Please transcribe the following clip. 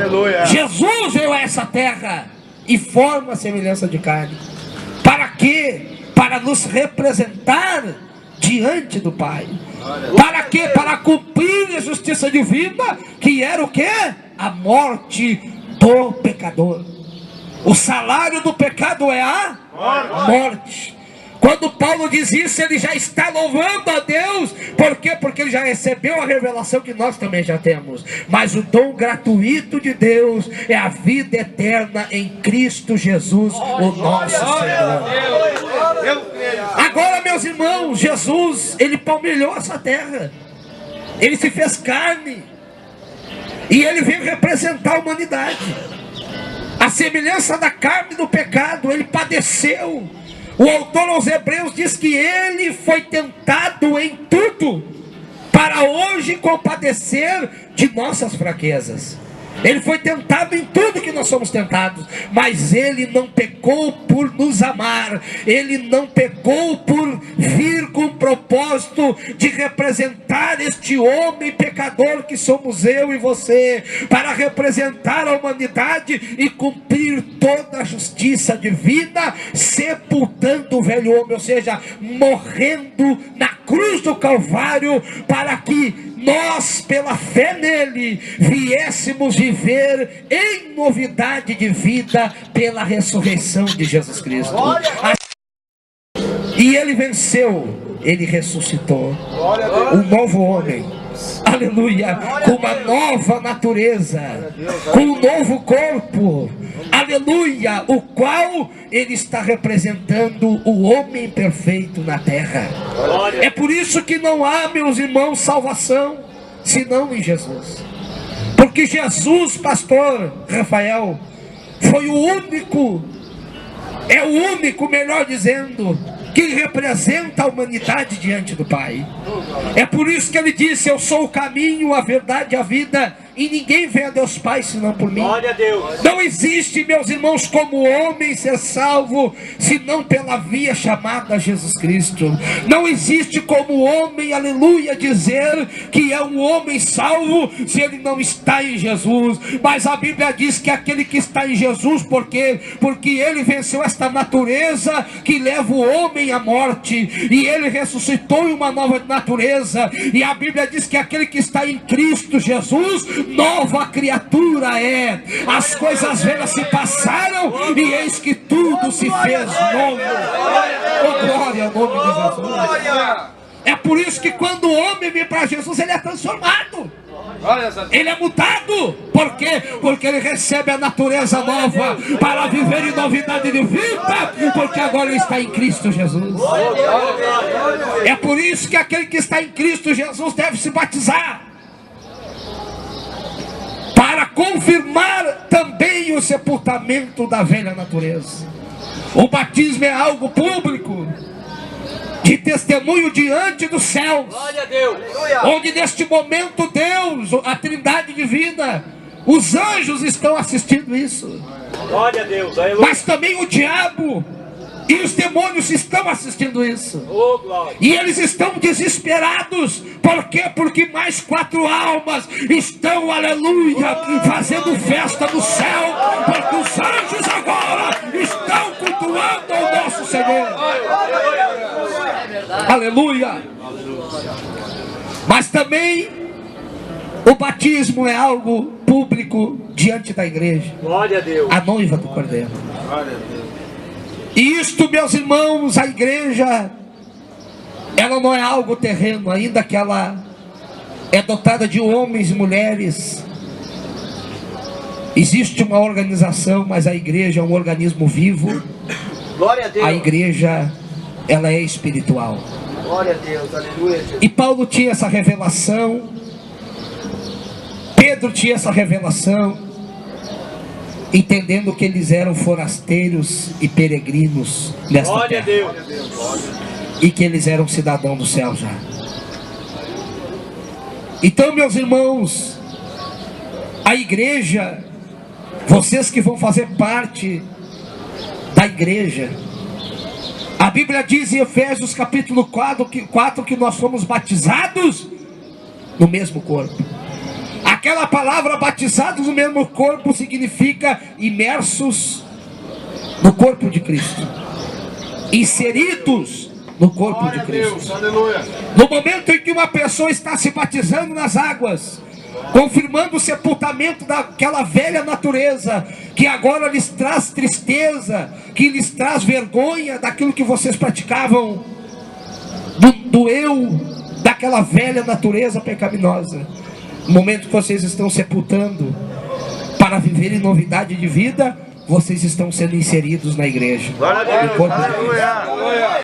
Aleluia. Jesus veio a essa terra e forma a semelhança de carne. Para quê? Para nos representar diante do Pai. Para quê? Para cumprir a justiça divina, que era o quê? A morte do pecador. O salário do pecado é a morte. Quando Paulo diz isso, ele já está louvando a Deus. Por quê? Porque ele já recebeu a revelação que nós também já temos. Mas o dom gratuito de Deus é a vida eterna em Cristo Jesus, o nosso Senhor. Agora, meus irmãos, Jesus, ele palmilhou essa terra. Ele se fez carne. E ele veio representar a humanidade. A semelhança da carne do pecado, ele padeceu. O autor aos Hebreus diz que ele foi tentado em tudo, para hoje compadecer de nossas fraquezas. Ele foi tentado em tudo que nós somos tentados, mas ele não pecou por nos amar. Ele não pecou por vir com o propósito de representar este homem pecador que somos eu e você, para representar a humanidade e cumprir toda a justiça divina, sepultando o velho homem, ou seja, morrendo na cruz do Calvário, para que nós, pela fé nele, viéssemos viver em novidade de vida pela ressurreição de Jesus Cristo. E ele venceu, ele ressuscitou um novo homem. Aleluia, com uma nova natureza, com um novo corpo, aleluia, o qual ele está representando o homem perfeito na terra. É por isso que não há, meus irmãos, salvação senão em Jesus. Porque Jesus, pastor Rafael, foi o único, é o único, melhor dizendo, que representa a humanidade diante do Pai. É por isso que ele disse: eu sou o caminho, a verdade e a vida, e ninguém vem a Deus Pai senão por mim. Glória a Deus. Não existe, meus irmãos, como homem ser salvo senão pela via chamada Jesus Cristo. Não existe como homem, aleluia, dizer que é um homem salvo se ele não está em Jesus. Mas a Bíblia diz que aquele que está em Jesus, por quê? Porque ele venceu esta natureza que leva o homem à morte, e ele ressuscitou em uma nova natureza. E a Bíblia diz que aquele que está em Cristo Jesus, nova criatura é. As coisas velhas se passaram e eis que tudo se fez novo. Oh, glória ao nome de Jesus. É por isso que quando o homem vem para Jesus, ele é transformado, ele é mudado. Por quê? Porque ele recebe a natureza nova para viver em novidade de vida, porque agora ele está em Cristo Jesus. É por isso que aquele que está em Cristo Jesus deve se batizar, para confirmar também o sepultamento da velha natureza. O batismo é algo público, de testemunho diante dos céus, onde neste momento Deus, a Trindade divina, os anjos estão assistindo isso. Glória a Deus. Mas também o diabo e os demônios estão assistindo isso. E eles estão desesperados. Por quê? Porque mais 4 almas estão, aleluia, fazendo festa no céu, porque os anjos agora estão cultuando ao nosso Senhor. Aleluia. Mas também o batismo é algo público diante da igreja. Glória a Deus. A noiva do Cordeiro. Glória a Deus. E isto, meus irmãos, a igreja, ela não é algo terreno, ainda que ela é dotada de homens e mulheres. Existe uma organização, mas a igreja é um organismo vivo. Glória a Deus. A igreja, ela é espiritual. Glória a Deus, aleluia, Jesus. E Paulo tinha essa revelação, Pedro tinha essa revelação, entendendo que eles eram forasteiros e peregrinos nesta Glória terra, a Deus. e que eles eram cidadãos do céu já. Então, meus irmãos, a igreja, vocês que vão fazer parte da igreja, a Bíblia diz em Efésios capítulo 4 que nós fomos batizados no mesmo corpo. A Aquela palavra batizados no mesmo corpo significa imersos no corpo de Cristo, inseridos no corpo de Cristo. No momento em que uma pessoa está se batizando nas águas, confirmando o sepultamento daquela velha natureza, que agora lhes traz tristeza, que lhes traz vergonha daquilo que vocês praticavam, do eu, daquela velha natureza pecaminosa. No momento que vocês estão sepultando para viver em novidade de vida, vocês estão sendo inseridos na igreja. Glória a Deus.